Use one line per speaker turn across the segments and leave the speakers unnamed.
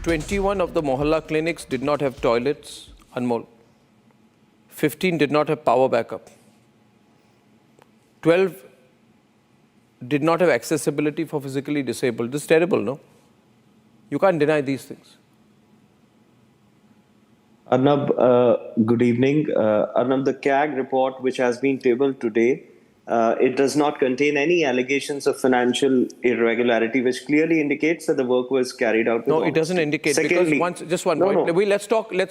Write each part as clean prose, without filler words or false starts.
21 of the Mohollah clinics did not have toilets, Anmol. 15 did not have power backup. 12 did not have accessibility for physically disabled. This is terrible, no? You can't deny these things.
Arnab, good evening. Arnab, the CAG report which has been tabled today, it does not contain any allegations of financial irregularity, which clearly indicates that the work was carried out with
No,
honesty.
it doesn't indicate.
Secondly,
because just one point. Let's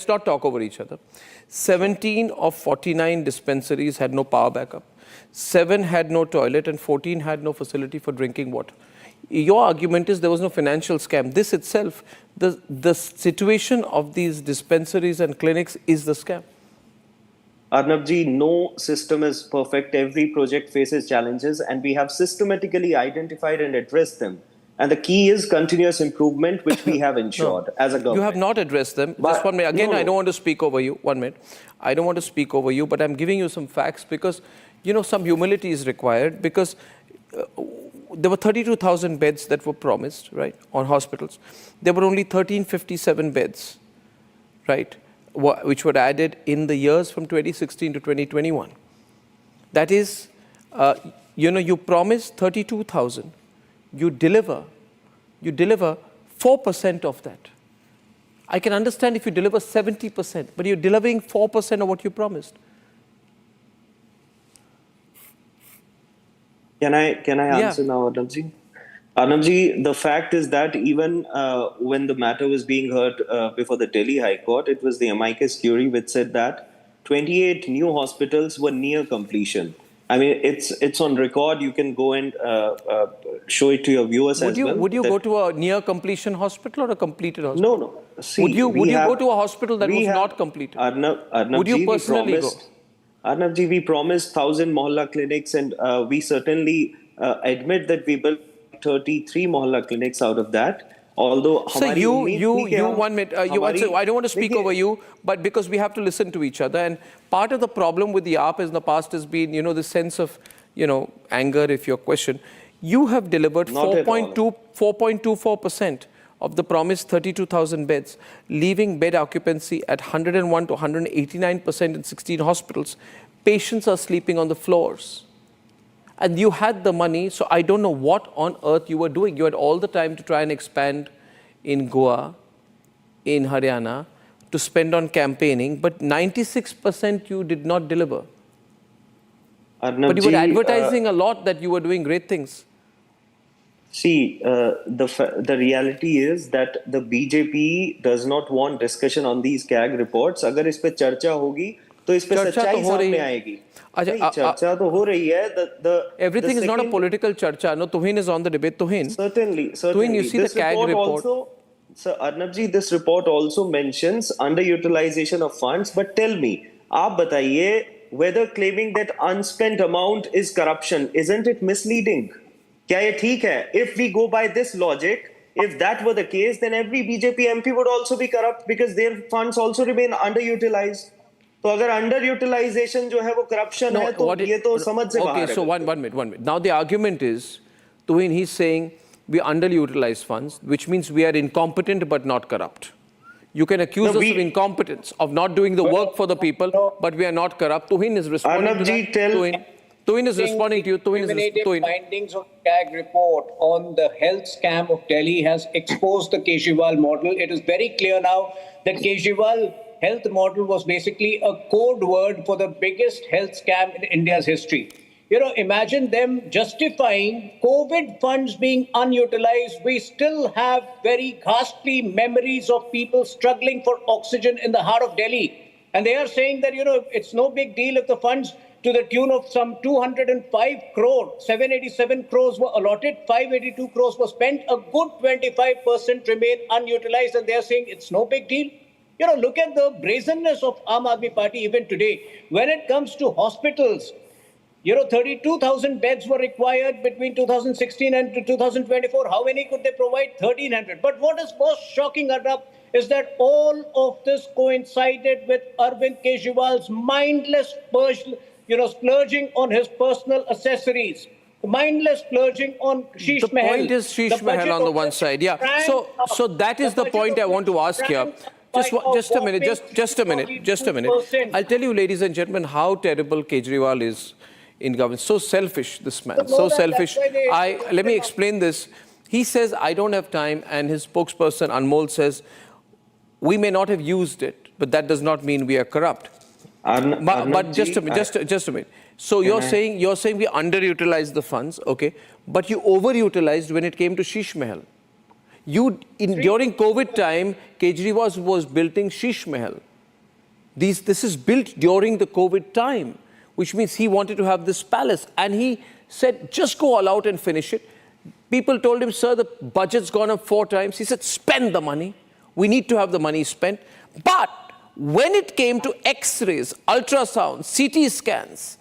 not talk over each other. 17 of 49 dispensaries had no power backup. 7 had no toilet and 14 had no facility for drinking water. Your argument is there was no financial scam. This itself, the situation of these dispensaries and clinics is the scam.
Arnabji, no system is perfect. Every project faces challenges and we have systematically identified and addressed them. And the key is continuous improvement, which we have ensured as a government.
You have not addressed them. Just 1 minute. Again, I don't want to speak over you. 1 minute. I don't want to speak over you, but I'm giving you some facts because, you know, some humility is required because there were 32,000 beds that were promised, right, on hospitals. There were only 1,357 beds, right, which were added in the years from 2016 to 2021. That is, you know, you promise 32,000. You deliver 4% of that. I can understand if you deliver 70%, but you're delivering 4% of what you promised.
Can I answer now, Arnabji? Arnabji, the fact is that even when the matter was being heard before the Delhi High Court, it was the amicus curiae which said that 28 new hospitals were near completion. I mean, it's on record. You can go and show it to your viewers as well.
Would you go to a near completion hospital or a completed hospital?
No. See,
would you go to a hospital that was not completed?
Arnabji,
would you personally go?
Arnabji, we promised 1,000 Mohollah clinics, and we certainly admit that we built 33 Mohollah clinics out of that. Although,
so you 1 minute, I don't want to speak over you, but because we have to listen to each other. And part of the problem with the AAP in the past has been, you know, the sense of, you know, anger, if your question. You have delivered 4.24% of the promised 32,000 beds, leaving bed occupancy at 101 to 189% in 16 hospitals. Patients are sleeping on the floors. And you had the money, so I don't know what on earth you were doing. You had all the time to try and expand in Goa, in Haryana, to spend on campaigning, but 96% you did not deliver.
Arnabji,
but you were advertising a lot that you were doing great things.
See, the reality is that the BJP does not want discussion on these CAG reports. अगर इस पे चर्चा होगी, तो इस पे सच्चाई सामने आएगी. चर्चा तो हो रही है.
Everything is not a political charcha. No, TUHIN is on the debate.
Certainly.
TUHIN, you see the CAG report.
Sir Arnabji, this report also mentions underutilization of funds. But tell me, आप बताइए, whether claiming that unspent amount is corruption, isn't it misleading? क्या ये ठीक है? If we go by this logic, if that were the case, then every BJP MP would also be corrupt because their funds also remain underutilized. तो अगर underutilization जो है वो corruption है, तो ये तो समझ से बाहर है.
Okay, so one minute. Now the argument is, TUHIN, he's saying we underutilize funds, which means we are incompetent but not corrupt. You can accuse us of incompetence, of not doing the work for the people, but we are not corrupt. TUHIN is responding to that. TUHIN is responding to you.
The findings of the CAG report on the health scam of Delhi has exposed the Kejriwal model. It is very clear now that Kejriwal health model was basically a code word for the biggest health scam in India's history. You know, imagine them justifying COVID funds being unutilized. We still have very ghastly memories of people struggling for oxygen in the heart of Delhi. And they are saying that, you know, it's no big deal if the funds to the tune of some 205 crore, 787 crores were allotted, 582 crores were spent, a good 25% remain unutilized, and they're saying it's no big deal. You know, look at the brazenness of Aam Aadmi Party even today. When it comes to hospitals, you know, 32,000 beds were required between 2016 and 2024. How many could they provide? 1,300. But what is most shocking, Arnab, is that all of this coincided with Arvind Kejriwal's mindless splurging on his personal accessories. mindless splurging on Sheesh
The
Mahal.
point is Sheesh Mahal on the one side. Yeah. So that is the point I want to ask here. Just a minute. Just a minute. I'll tell you, ladies and gentlemen, how terrible Kejriwal is in government. So selfish, this man. So selfish. Let me explain this. He says, I don't have time, and his spokesperson, Anmol, says, we may not have used it, but that does not mean we are corrupt. But just a minute. So you're saying we underutilized the funds, okay? But you overutilized when it came to Sheesh Mahal. During COVID time, Kejriwal was building Sheesh Mahal. This is built during the COVID time, which means he wanted to have this palace. And he said, just go all out and finish it. People told him, sir, the budget's gone up 4 times. He said, spend the money. We need to have the money spent. But when it came to X-rays, ultrasound, CT scans,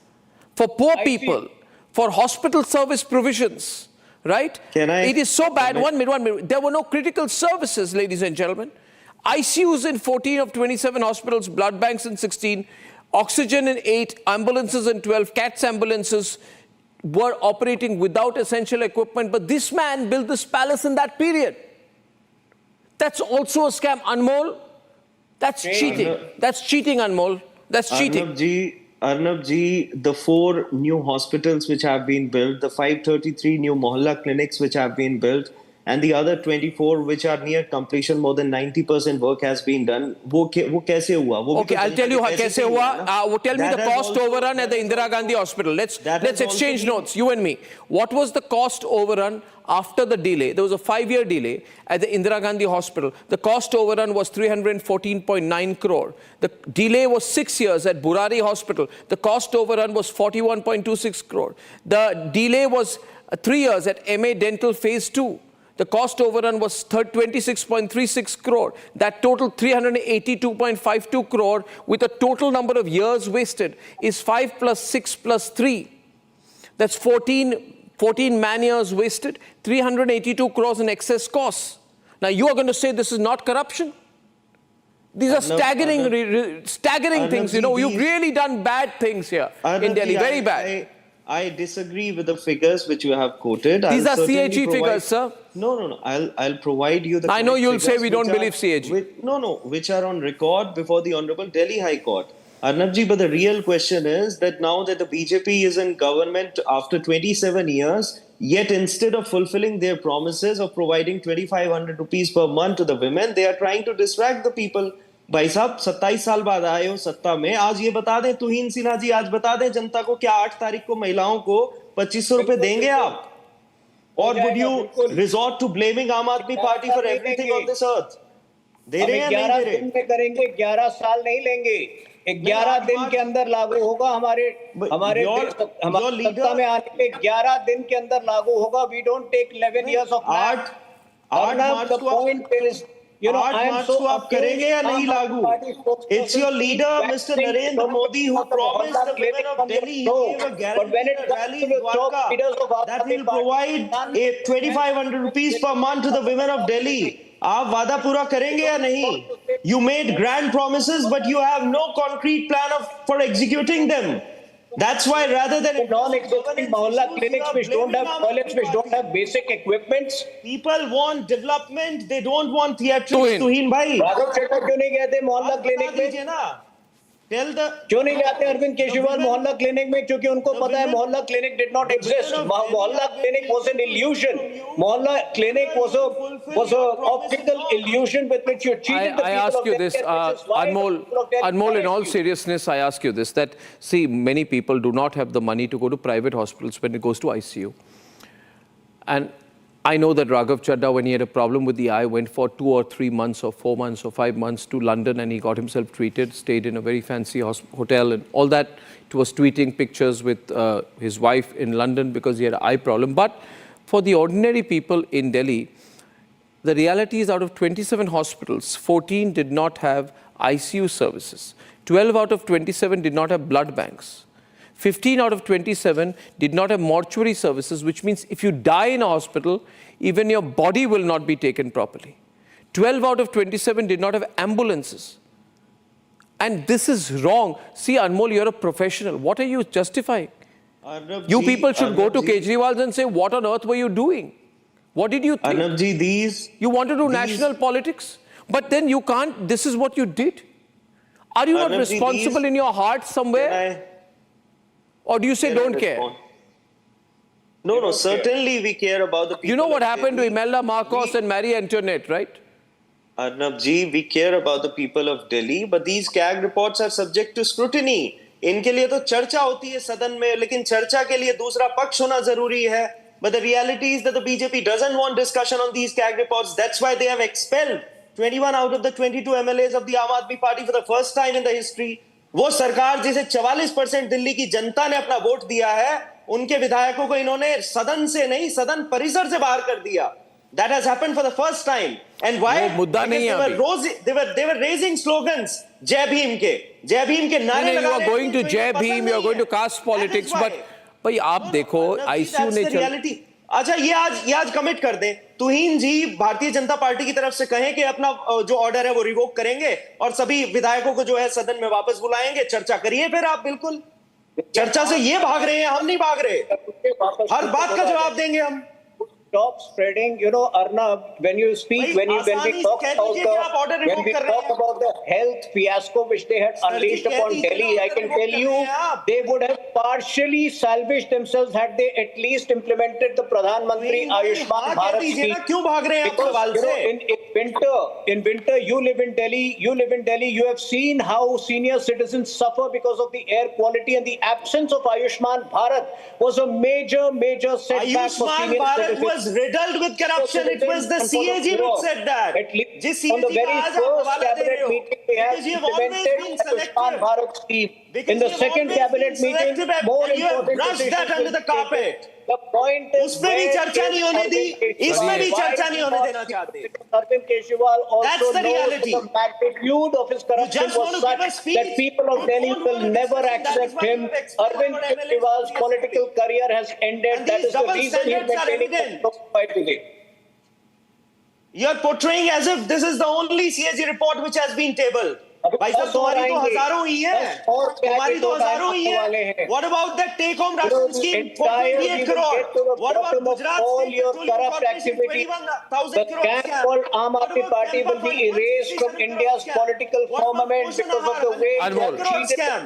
for poor people, for hospital service provisions, right? It is so bad. 1 minute. There were no critical services, ladies and gentlemen. ICUs in 14 of 27 hospitals, blood banks in 16, oxygen in 8, ambulances in 12, CATS ambulances were operating without essential equipment. But this man built this palace in that period. That's also a scam. Anmol, that's cheating. That's cheating, Anmol. That's cheating.
Arnab ji, the 4 new hospitals which have been built, the 533 new Mohollah clinics which have been built, and the other 24 which are near completion, more than 90% work has been done. वो कैसे हुआ?
Okay, I'll tell you how कैसे हुआ. Tell me the cost overrun at the Indira Gandhi Hospital. Let's exchange notes, you and me. What was the cost overrun after the delay? There was a 5-year delay at the Indira Gandhi Hospital. The cost overrun was 314.9 crore. The delay was 6 years at Burari Hospital. The cost overrun was 41.26 crore. The delay was 3 years at MA Dental Phase 2. The cost overrun was 26.36 crore. That total 382.52 crore with a total number of years wasted is 5 plus 6 plus 3. That's 14 man years wasted, 382 crores in excess costs. Now you are going to say this is not corruption? These are staggering things. You know, you've really done bad things here in Delhi, very bad.
I disagree with the figures which you have quoted.
These are CAG figures, sir.
No. I'll provide you the.
I know you'll say we don't believe CAG.
Which are on record before the Honorable Delhi High Court. Arnabji, but the real question is that now that the BJP is in government after 27 years, yet instead of fulfilling their promises of providing 2,500 rupees per month to the women, they are trying to distract the people. भाई साहब 27 साल बाद आए हो सत्ता में, आज ये बता दें तुहिन सिन्हा जी, आज बता दें जनता को क्या 8 तारीख को महिलाओं को 2500 रुपए देंगे आप? Or would you resort to blaming आम आदमी party for everything on this earth? दे रहे हैं या नहीं दे रहे?
11 दिन में करेंगे, 11 साल नहीं लेंगे. 11 दिन के अंदर लागू होगा. हमारे सत्ता में आने के 11 दिन के अंदर लागू होगा. We don't take 11 years of that.
8 March
the point is, you know,
8 मार्च को आप करेंगे या नहीं लागू? It's your leader, Mr. Narendra Modi, who promised the women of Delhi, he gave a guarantee rally in Dwarka that will provide a 2,500 rupees per month to the women of Delhi. आप वादा पूरा करेंगे या नहीं? You made grand promises, but you have no concrete plan for executing them. That's why rather than
non-existing Mohollah clinics which don't have toilets, which don't have basic equipments,
people want development. They don't want theatrics. तुहिन भाई,
राघव चड्ढा क्यों नहीं गए थे मोहल्ला clinic में? क्यों नहीं जाते अरविंद केजरीवाल मोहल्ला क्लिनिक में? क्योंकि उनको पता है मोहल्ला क्लिनिक did not exist. मोहल्ला clinic was an illusion. मोहल्ला clinic was a optical illusion with which you cheated the people.
I ask you this, Anmol, in all seriousness, I ask you this, that see, many people do not have the money to go to private hospitals when it goes to ICU. And I know that Raghav Chadha, when he had a problem with the eye, went for 2 or 3 months or 4 months or 5 months to London, and he got himself treated, stayed in a very fancy hotel and all that. He was tweeting pictures with his wife in London because he had an eye problem. But for the ordinary people in Delhi, the reality is out of 27 hospitals, 14 did not have ICU services. 12 out of 27 did not have blood banks. 15 out of 27 did not have mortuary services, which means if you die in a hospital, even your body will not be taken properly. 12 out of 27 did not have ambulances. And this is wrong. See, Anmol, you're a professional. What are you justifying?
Arnab
You
ji,
people should go to
Arnab ji,
Kejriwal and say, what on earth were you doing? What did you think?
Arnab ji,
You want to do
these-
national politics, but then you can't. This is what you did. Are you not
Arnab ji,
responsible
these-
in your heart somewhere?
Can
Or do you say
I
don't care?
respond? No, certainly we care about the people.
You know what
of
happened to
Delhi.
Imelda Marcos and Marie Antoinette, right?
Arnab ji, we care about the people of Delhi, but these CAG reports are subject to scrutiny. इनके लिए तो चर्चा होती है सदन में, लेकिन चर्चा के लिए दूसरा पक्ष होना जरूरी है. But the reality is that the BJP doesn't want discussion on these CAG reports. That's why they have expelled 21 out of the 22 MLAs of the Aam Aadmi Party for the first time in the history. वो सरकार जिसे 44% दिल्ली की जनता ने अपना vote दिया है, उनके विधायकों को इन्होंने सदन से नहीं, सदन परिसर से बाहर कर दिया. That has happened for the first time. And why?
वो मुद्दा नहीं है अभी.
They were raising slogans. Jai Bhim के नारे
You
लगा
are
रहे
going
थे,
to
जो
Jai
इन्हें पसंद
Bhim, you are
नहीं
going to
है.
caste
That is
politics,
why.
but भाई आप देखो ICU ने चल.
रियलिटी. अच्छा ये आज कमिट कर दें. तुहिन जी भारतीय जनता पार्टी की तरफ से कहें कि अपना जो ऑर्डर है वो रिवोक करेंगे और सभी विधायकों को जो है सदन में वापस बुलाएंगे. चर्चा करिए फिर आप. बिल्कुल चर्चा से ये भाग रहे हैं, हम नहीं भाग रहे. हर बात का जवाब देंगे हम.
Stop spreading, Arnab, when you speak, when we talk about the health fiasco which they had unleashed upon Delhi, I can tell you they would have partially salvaged themselves had they at least implemented the Pradhan Mantri Ayushman Bharat scheme.
क्यों भाग रहे हैं आप सवाल से?
in winter, you live in Delhi, you have seen how senior citizens suffer because of the air quality, and the absence of Ayushman Bharat was a major setback for senior citizens.
Was riddled with corruption. It was the CAG which said that.
On the very first cabinet meeting, they have implemented the Ayushman Bharat scheme. In the second cabinet meeting, more important
brushed that under the carpet.
The point is,
उसमें भी चर्चा नहीं होने दी, इसमें भी चर्चा नहीं होने देना चाहते.
Arvind Kejriwal also
That's the
knows
reality.
the magnitude of his corruption was such that people of Delhi will never accept him. Arvind Kejriwal's political career has ended. That is the reason he is maintaining today.
You're portraying as if this is the only CAG report which has been tabled. भाई साहब तुम्हारी तो हजारों ही है, तुम्हारी तो हजारों ही है. What about that take home ration scheme? 428 crore. What about Gujarat
all
State
your
Petroleum
corrupt
Corporation,
activity?
21,000
The
crore
camp
scam?
called Aam
What
Aadmi
about
Party will
Temple
be erased from India's political firmament because of the way
Anmol.
scam?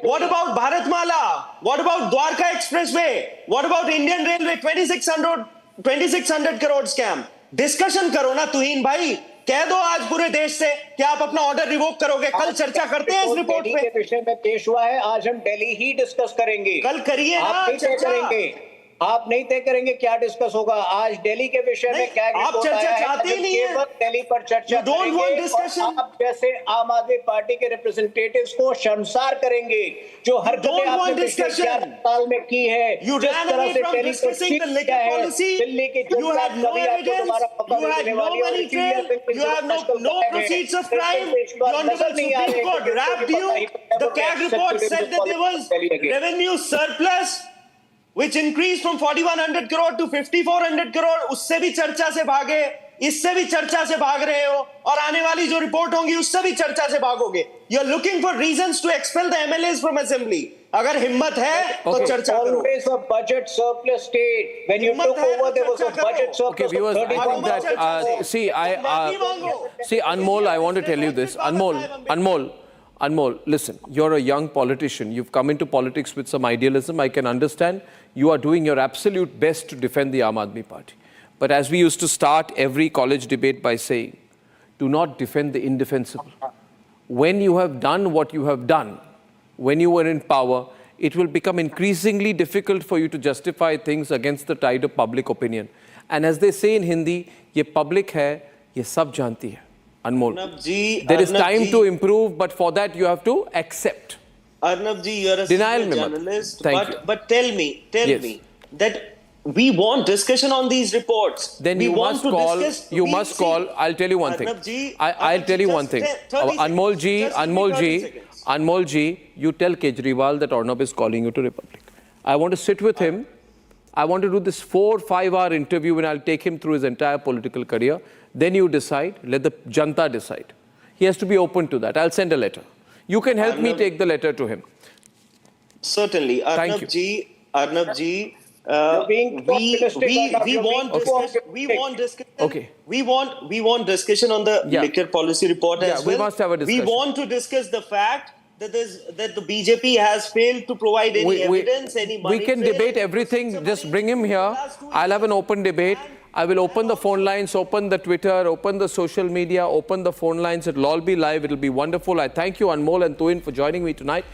What about Bharatmala? What about Dwarka Expressway? What about Indian Railway 2600 crore scam? Discussion करो ना तुहिन भाई. कह दो आज पूरे देश से कि आप अपना ऑर्डर रिवोक करोगे. कल चर्चा करते हैं इस रिपोर्ट पे.
के विषय में पेश हुआ है. आज हम दिल्ली ही डिस्कस करेंगे.
कल करिए ना चर्चा.
आप नहीं तय करेंगे क्या डिस्कस होगा. आज दिल्ली के विषय में क्या
आप चर्चा चाहते ही नहीं है.
दिल्ली पर चर्चा करेंगे. आप जैसे आम आदमी पार्टी के रिप्रेजेंटेटिव्स को शर्मसार करेंगे जो हरकतें आपने पिछले 4 साल में की है. जिस तरह से दिल्ली को ठीक किया है, दिल्ली की जनता कभी आपको दोबारा मौका नहीं देने वाली है.
You have no proceeds of crime. The Honorable Supreme Court wrapped you. The CAG report said that there was revenue surplus, which increased from 4,100 crore to 5,400 crore. उससे भी चर्चा से भागे, इससे भी चर्चा से भाग रहे हो, और आने वाली जो रिपोर्ट होंगी उससे भी चर्चा से भागोगे. You are looking for reasons to expel the MLAs from assembly. अगर हिम्मत है तो चर्चा करो.
Always a budget surplus state. When you took over, there was a budget surplus.
Okay, viewers, I think that see, Anmol, I want to tell you this. Anmol, listen, you're a young politician. You've come into politics with some idealism. I can understand. You are doing your absolute best to defend the Aam Aadmi Party. But as we used to start every college debate by saying, do not defend the indefensible. When you have done what you have done, when you were in power, it will become increasingly difficult for you to justify things against the tide of public opinion. And as they say in Hindi, ye public hai, ye sab janti hai. Anmol, there is time to improve, but for that you have to accept.
Arnab ji, you're a
Denial
journalist,
Thank you.
but tell me that we want discussion on these reports.
Then
we
you
want
must
to
call.
discuss.
You must call. I'll tell you one thing.
Arnab ji,
I'll tell you one thing. Anmol ji, you tell Kejriwal that Arnab is calling you to Republic. I want to sit with him. I want to do this 4-5 hour interview, and I'll take him through his entire political career. Then you decide. Let the Janta decide. He has to be open to that. I'll send a letter. You can help me take the letter to him.
Certainly.
Thank
Arnab ji, Arnab ji,
You're being too optimistic, Arnab.
we
You're
want
being too
discussion. We
optimistic.
want discussion.
Okay.
We want discussion on the
Yeah.
liquor policy report
Yeah,
as
we
well.
must have a discussion.
We want to discuss the fact that the BJP has failed to provide any evidence, any money.
We can
trail,
debate
any
everything.
proceeds of
Just
money
bring him
for the
here.
last 2
I'll have an
years.
open debate. I will open the phone lines, open the Twitter, open the social media, open the phone lines. It'll all be live. It'll be wonderful. I thank you, Anmol and TUHIN, for joining me tonight.